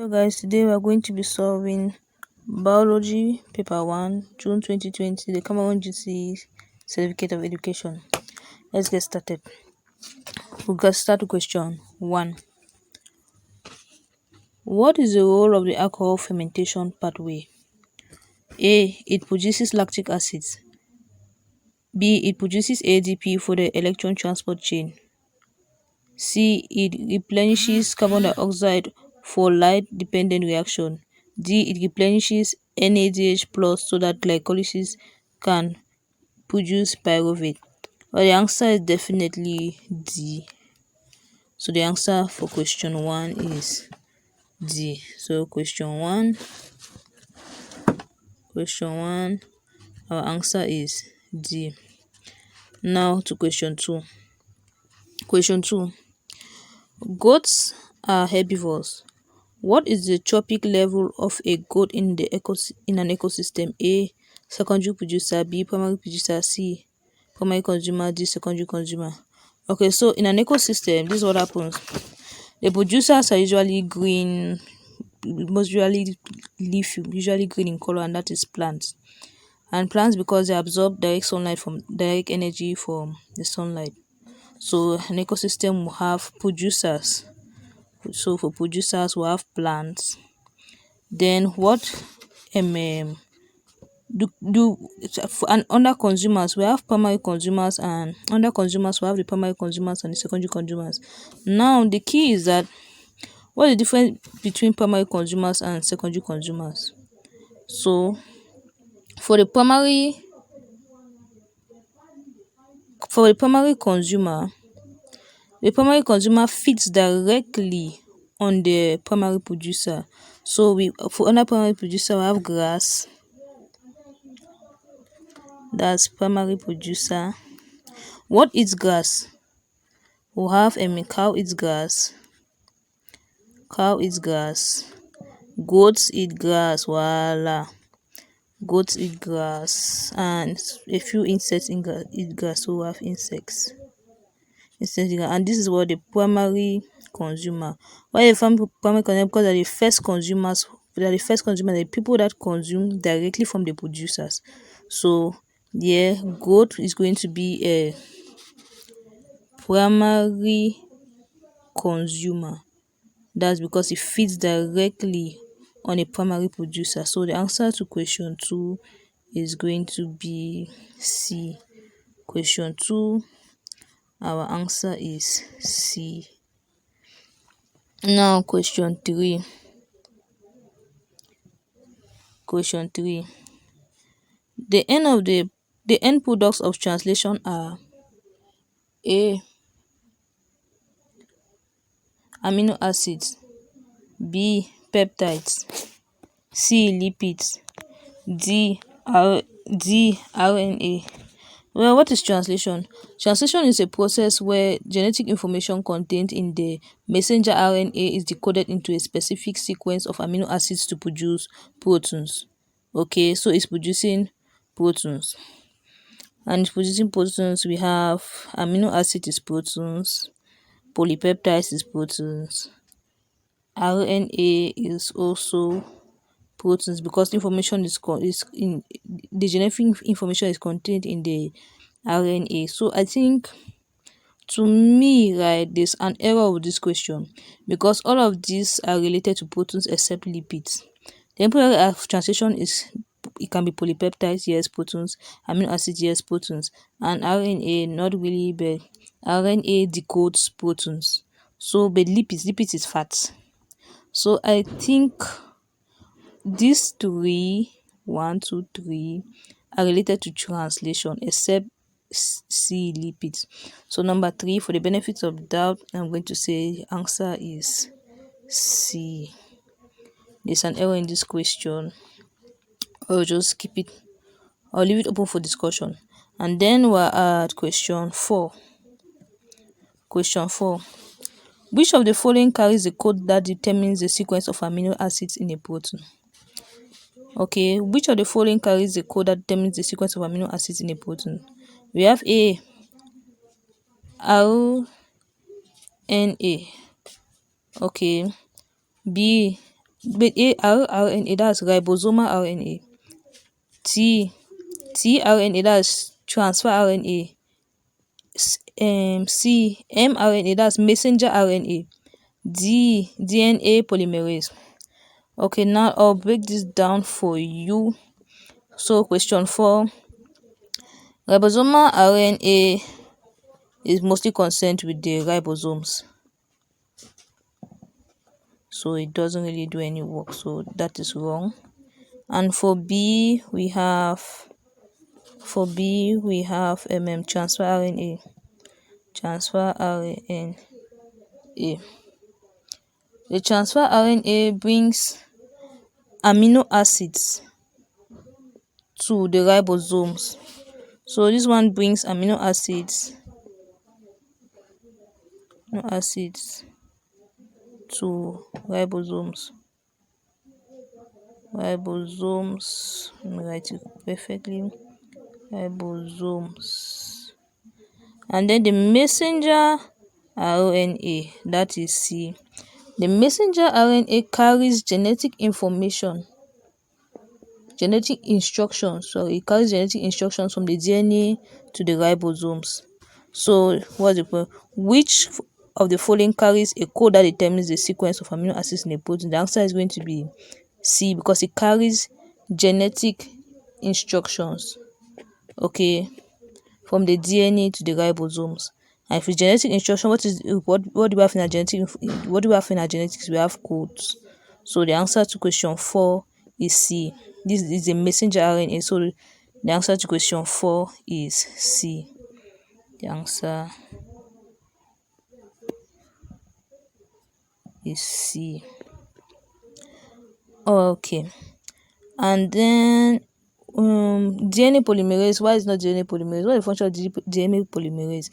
Hello guys, today we are going to be solving Biology Paper 1, June 2020, the Cameroon GCE Certificate of Education. Let's get started. We'll get start with question 1. What is the role of the alcohol fermentation pathway? A. It produces lactic acid. B. It produces ATP for the electron transport chain. C. It replenishes carbon dioxide for light-dependent reaction. D. It replenishes NADH plus so that glycolysis can produce pyruvate. Well, the answer is definitely D. So the answer for question 1 is D. So question 1, our answer is D. Now to question 2. Question 2. Goats are herbivores. What is the trophic level of a goat in an ecosystem? A. Secondary producer. B. Primary producer. C. Primary consumer. D. Secondary consumer. Okay, so in an ecosystem, this is what happens. The producers are usually green, most usually leafy, usually green in color, and that is plants. And plants, because they absorb direct energy from the sunlight. So an ecosystem will have producers. So for producers, we have plants. Then what and under consumers, we have primary consumers, and under consumers we have the primary consumers and the secondary consumers. Now the key is that what is the difference between primary consumers and secondary consumers? So for the primary consumer, the primary consumer feeds directly on the primary producer. So for under primary producer, we have grass. That's primary producer. What eats grass? We have cow eats grass. Cow eats grass. Goats eat grass. Voila. Goats eat grass. And a few insects eat grass. So we have insects. And this is what the primary consumer. Why the primary consumer? Because they're the first consumers. The people that consume directly from the producers. So yeah, goat is going to be a primary consumer. That's because it feeds directly on a primary producer. So the answer to question 2 is going to be C. Question 2, our answer is C. Now question 3. The end products of translation are A. Amino acids. B. Peptides. C. Lipids. D. RNA. Well, what is translation? Translation is a process where genetic information contained in the messenger RNA is decoded into a specific sequence of amino acids to produce proteins. Okay, so it's producing proteins. And producing proteins, we have amino acid is proteins, polypeptides is proteins, RNA is also proteins, because the genetic information is contained in the RNA. So I think, to me, right, there's an error with this question, because all of these are related to proteins except lipids. The product of translation it can be polypeptides, yes, proteins, amino acids, yes, proteins, and RNA, not really, but RNA decodes proteins. So but lipids is fat. So I think these 3, 1, 2, 3 are related to translation except C, lipids. So number 3, for the benefit of doubt, I'm going to say answer is C. There's an error in this question. I'll just keep it, I'll leave it open for discussion. And then we're at question 4. Question 4. Which of the following carries the code that determines the sequence of amino acids in a protein? Okay, which of the following carries the code that determines the sequence of amino acids in a protein? We have A, RNA. Okay. B, RNA, that's ribosomal RNA. tRNA, that's transfer RNA. mRNA, that's messenger RNA. DNA polymerase. Okay, now I'll break this down for you. So question 4, ribosomal RNA is mostly concerned with the ribosomes, so it doesn't really do any work, so that is wrong. And for B we have transfer RNA. The transfer RNA brings amino acids to the ribosomes. So this one brings amino acids to ribosomes. Let me write it perfectly. Ribosomes. And then the messenger RNA, that is C. The messenger RNA carries genetic instructions. So it carries genetic instructions from the DNA to the ribosomes. So what's the point? Which of the following carries a code that determines the sequence of amino acids in a protein? The answer is going to be C, because it carries genetic instructions, okay, from the DNA to the ribosomes. And if it's genetic instruction, what do we have in our genetics? We have codes. So the answer to question 4 is C. This is a messenger RNA, so the answer to question 4 is C. The answer is C. Okay, and then DNA polymerase. Why is not DNA polymerase? What is the function of DNA polymerase?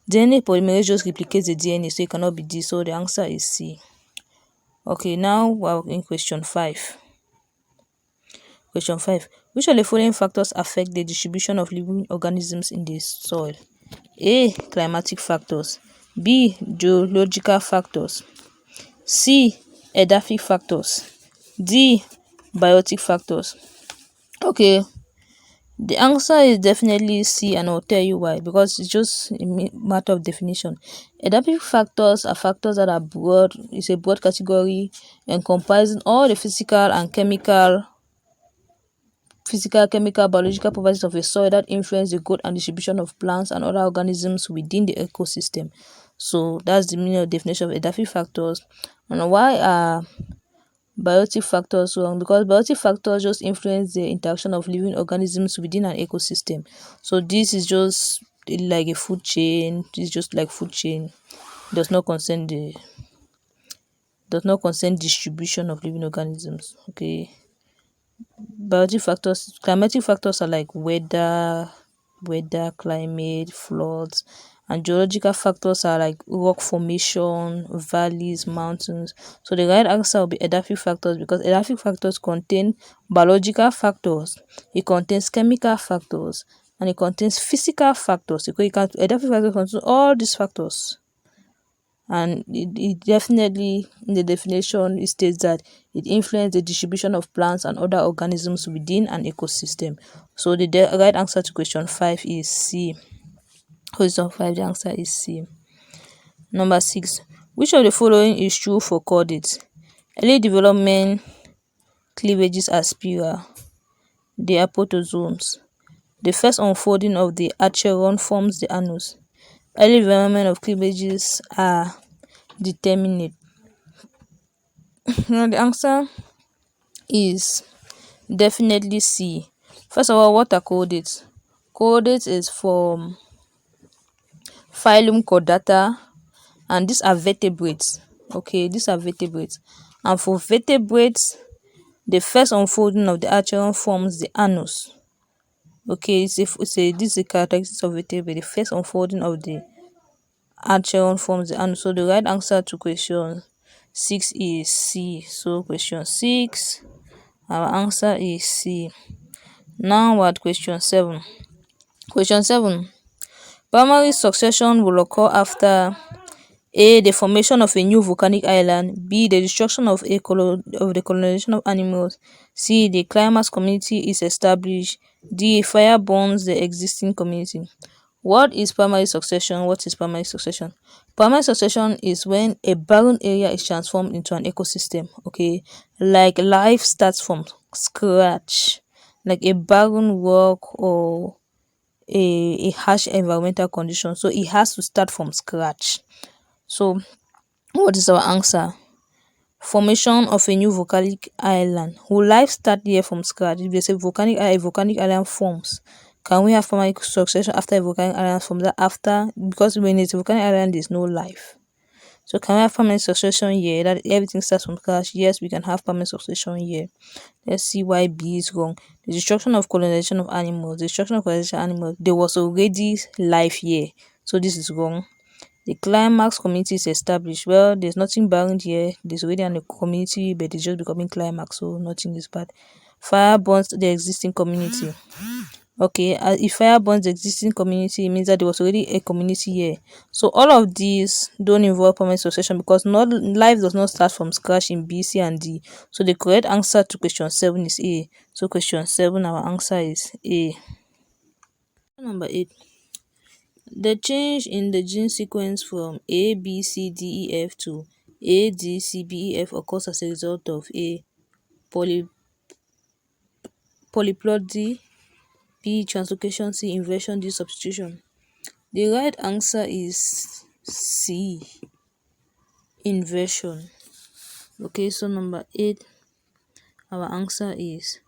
DNA polymerase just replicates the DNA, so it cannot be D. So the answer is C. Okay, now we're in question 5. Question 5. Which of the following factors affect the distribution of living organisms in the soil? A. Climatic factors. B. Geological factors. C. Edaphic factors. D. Biotic factors. Okay, the answer is definitely C, and I'll tell you why. Because it's just a matter of definition. Edaphic factors are factors that are broad. It's a broad category encompassing all the physical, biological properties of a soil that influence the growth and distribution of plants and other organisms within the ecosystem. So that's the meaning of definition of edaphic factors. And why are biotic factors wrong? Because biotic factors just influence the interaction of living organisms within an ecosystem. So this is just like a food chain. It's just like food chain. Does not concern distribution of living organisms. Okay. Biotic factors, climatic factors are like weather, climate, floods, and geological factors are like rock formation, valleys, mountains. So the right answer will be edaphic factors, because edaphic factors contain biological factors, it contains chemical factors, and it contains physical factors. Edaphic factors contain all these factors. And it definitely, in the definition, it states that it influences the distribution of plants and other organisms within an ecosystem. So the right answer to question 5 is C. Question 5, the answer is C. Number 6. Which of the following is true for chordates? Early development cleavages are spiral. They are protozoans. The first unfolding of the acheron forms the anus. Early development of cleavages are determinate. Now the answer is definitely C. First of all, what are chordates? Chordates is from phylum Chordata, and these are vertebrates. Okay, these are vertebrates. And for vertebrates, the first unfolding of the acheron forms the anus. Okay, this is a characteristic of vertebrate. The first unfolding of the acheron forms the anus. So the right answer to question 6 is C. So question 6, our answer is C. Now we're at question 7. Question 7. Primary succession will occur after A. The formation of a new volcanic island. B. The destruction of the colonization of animals. C. The climax community is established. D. Fire burns the existing community. What is primary succession? What is primary succession? Primary succession is when a barren area is transformed into an ecosystem. Okay, like life starts from scratch, like a barren rock or a harsh environmental condition. So it has to start from scratch. So what is our answer? Formation of a new volcanic island. Will life start here from scratch? If there's a volcanic island forms, can we have primary succession after a volcanic island from that after? Because when it's a volcanic island, there's no life. So can we have permanent succession here? That everything starts from scratch? Yes, we can have permanent succession here. Let's see why B is wrong. The destruction of colonization of animals. The destruction of colonization of animals. There was already life here. So this is wrong. The climax community is established. Well, there's nothing barren here. There's already a community, but it's just becoming climax, so nothing is bad. Fire burns the existing community. Okay, if fire burns the existing community, it means that there was already a community here. So all of these don't involve permanent succession because not life does not start from scratch in B, C, and D. So the correct answer to question 7 is A. So question 7, our answer is A. Number 8. The change in the gene sequence from A, B, C, D, E, F to A, D, C, B, E, F occurs as a result of A. Polyploidy, B. Translocation, C. Inversion, D. Substitution. The right answer is C. Inversion. Okay, so number 8, our answer is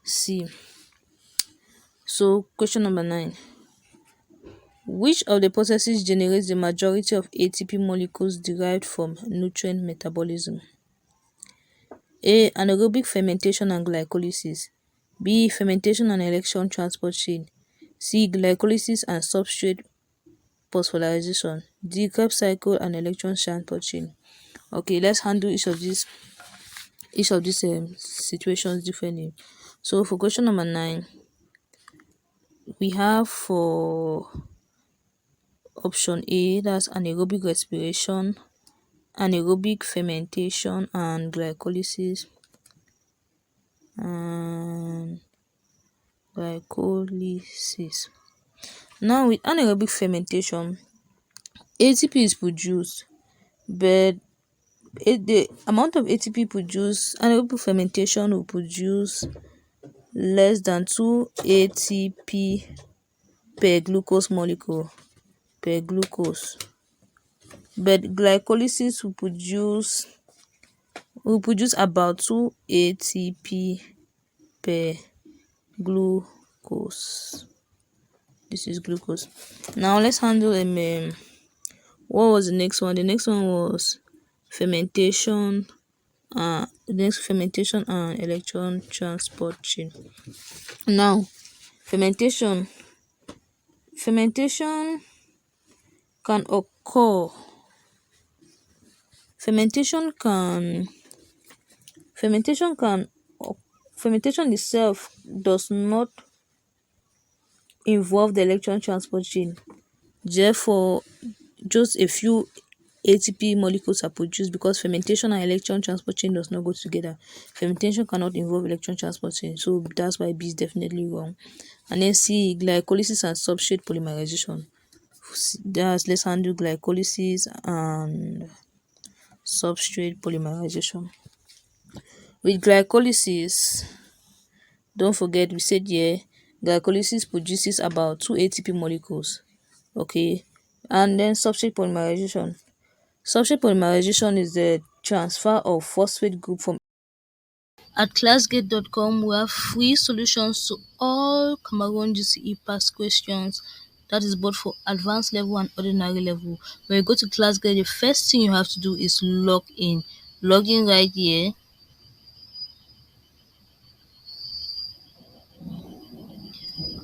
C. So question number 9. Which of the processes generates the majority of ATP molecules derived from nutrient metabolism? A. Anaerobic fermentation and glycolysis. B. Fermentation and electron transport chain. C. Glycolysis and substrate phosphorylation. D. Krebs cycle and electron transport chain. Okay, let's handle each of these situations differently. So for question number 9, we have for option A, that's anaerobic respiration, anaerobic fermentation and glycolysis, and glycolysis. Now with anaerobic fermentation, ATP is produced, but the amount of ATP produced, anaerobic fermentation will produce less than 2 ATP per glucose molecule per glucose, but glycolysis will produce about 2 ATP per glucose. This is glucose. Now let's handle what was the next one? The next one was fermentation. The next fermentation and electron transport chain. Now fermentation can occur. Fermentation itself does not involve the electron transport chain. Therefore, just a few ATP molecules are produced because fermentation and electron transport chain does not go together. Fermentation cannot involve electron transport chain, so that's why B is definitely wrong. And then C, glycolysis and substrate polymerization. Let's handle glycolysis and substrate polymerization. With glycolysis, don't forget we said here glycolysis produces about 2 ATP molecules. Okay, and then substrate polymerization. Substrate polymerization is the transfer of phosphate group from. At classgate.com, we have free solutions to all Cameroon GCE past questions. That is both for advanced level and ordinary level. When you go to Classgate, the first thing you have to do is log in. Log in right here.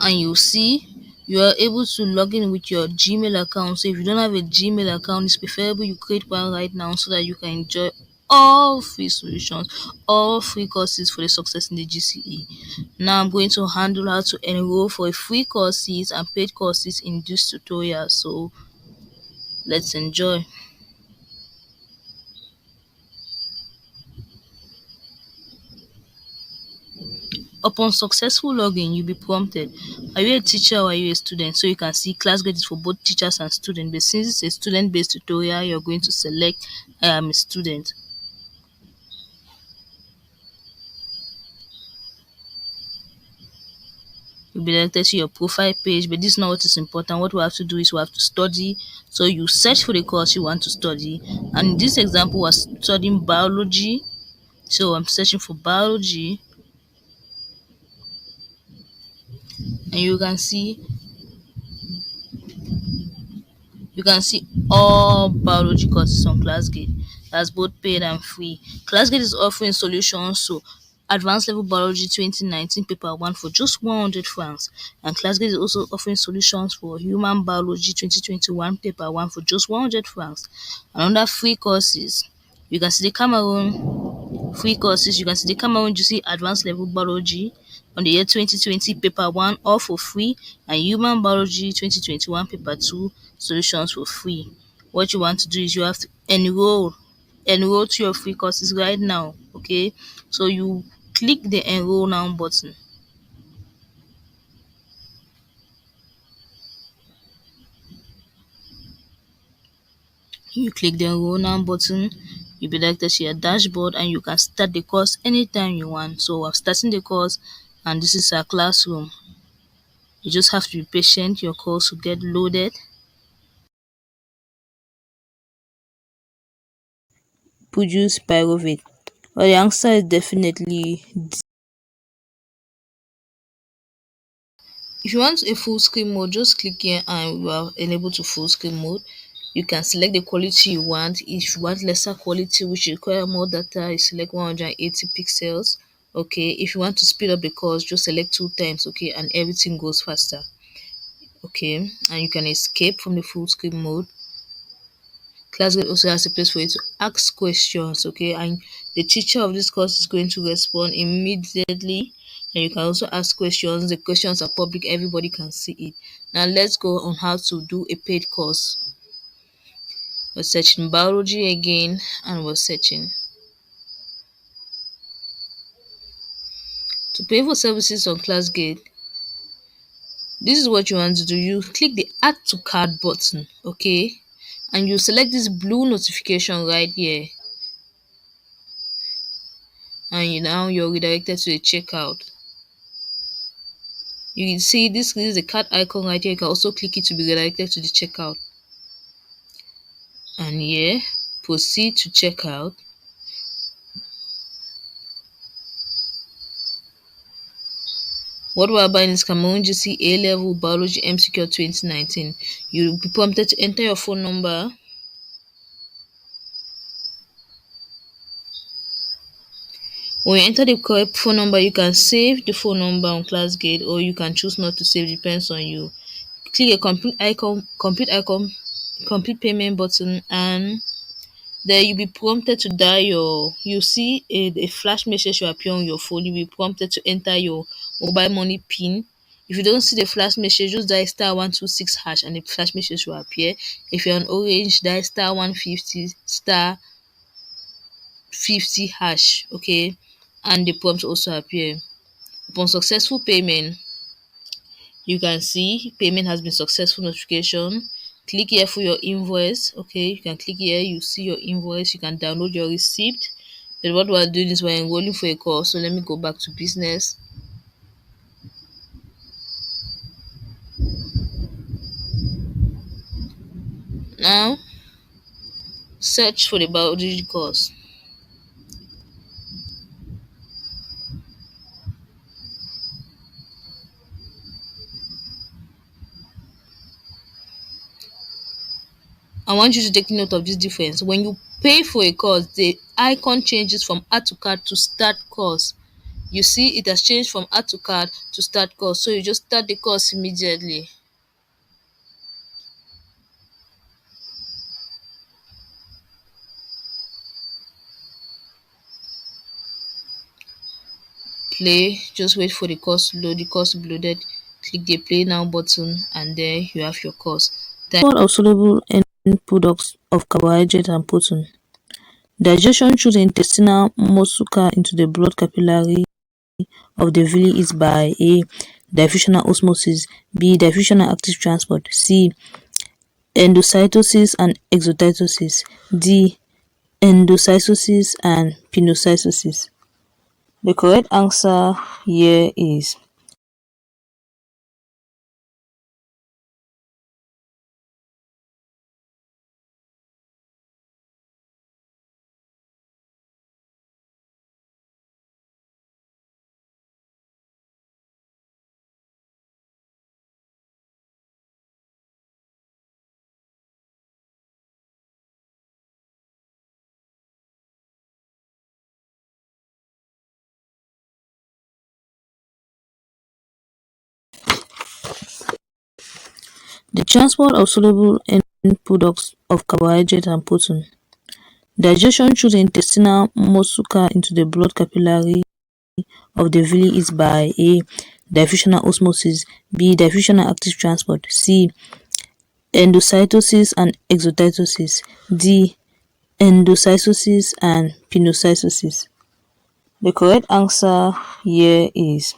And you'll see you are able to log in with your Gmail account. So if you don't have a Gmail account, it's preferable you create one right now so that you can enjoy all free solutions, all free courses for the success in the GCE. Now I'm going to handle how to enroll for free courses and paid courses in this tutorial. So let's enjoy. Upon successful login, you'll be prompted, are you a teacher or are you a student? So you can see Classgate is for both teachers and students, but since it's a student-based tutorial, you're going to select I am a student. You'll be directed to your profile page, but this is not what is important. What we have to do is we have to study. So you search for the course you want to study. And in this example, we're studying biology. So I'm searching for biology, and you can see all biology courses on Classgate. That's both paid and free. Classgate is offering solutions to Advanced Level Biology 2019 Paper 1 for just 100 francs. And Classgate is also offering solutions for Human Biology 2021 Paper 1 for just 100 francs. And under free courses, you can see the Cameroon GCE Advanced Level Biology on the year 2020 Paper 1 all for free, and Human Biology 2021 Paper 2 solutions for free. What you want to do is you have to enroll to your free courses right now. Okay, so you click the enroll now button. You click the enroll now button, you'll be directed to your dashboard, and you can start the course anytime you want. So I'm starting the course, and this is our classroom. You just have to be patient, your course will get loaded. Produce pyruvate. Well, the answer is definitely if you want a full screen mode, just click here and you are enabled to full screen mode. You can select the quality you want. If you want lesser quality which require more data, you select 180 pixels. Okay, if you want to speed up the course, just select 2 times. Okay, and everything goes faster. Okay, and you can escape from the full screen mode. Classgate also has a place for you to ask questions, okay, and the teacher of this course is going to respond immediately. And you can also ask questions. The questions are public, everybody can see it. Now let's go on how to do a paid course. We're searching biology again, and we're searching to pay for services on Classgate. This is what you want to do. You click the add to cart button, okay, and you select this blue notification right here, and now you're redirected to the checkout. You can see this is the card icon right here. You can also click it to be redirected to the checkout. And here, proceed to checkout. What we are buying is Cameroon GCE A-Level Biology MCQ 2019. You'll be prompted to enter your phone number. When you enter the correct phone number, you can save the phone number on Classgate, or you can choose not to save, depends on you. Click a complete payment button, and there you'll be prompted to you see a flash message will appear on your phone. You'll be prompted to enter your mobile money pin. If you don't see the flash message, just dial *126# and the flash message will appear. If you're on orange, dial *150*50#, okay, and the prompt will also appear. Upon successful payment, you can see payment has been successful notification. Click here for your invoice. Okay, you can click here, you see your invoice, you can download your receipt. But what we're doing is we're enrolling for a course, so let me go back to business. Now search for the biology course. I want you to take note of this difference. When you pay for a course, the icon changes from add to cart to start course. You see it has changed from add to cart to start course, so you just start the course immediately. Play, just wait for the course to load. The course will be loaded, click the play now button, and there you have your course. What are soluble end products of carbohydrate and protein? Digestion through the intestinal mucosa into the blood capillary of the villi is by A. Diffusional osmosis, B. Diffusion and active transport, C. Endocytosis and exocytosis, D. Endocytosis and pinocytosis. The correct answer here is the transport of soluble end products of carbohydrate and protein. Digestion through the intestinal mucosa into the blood capillary of the villi is by A. Diffusional osmosis, B. Diffusion and active transport, C. Endocytosis and exocytosis, D. Endocytosis and pinocytosis. The correct answer here is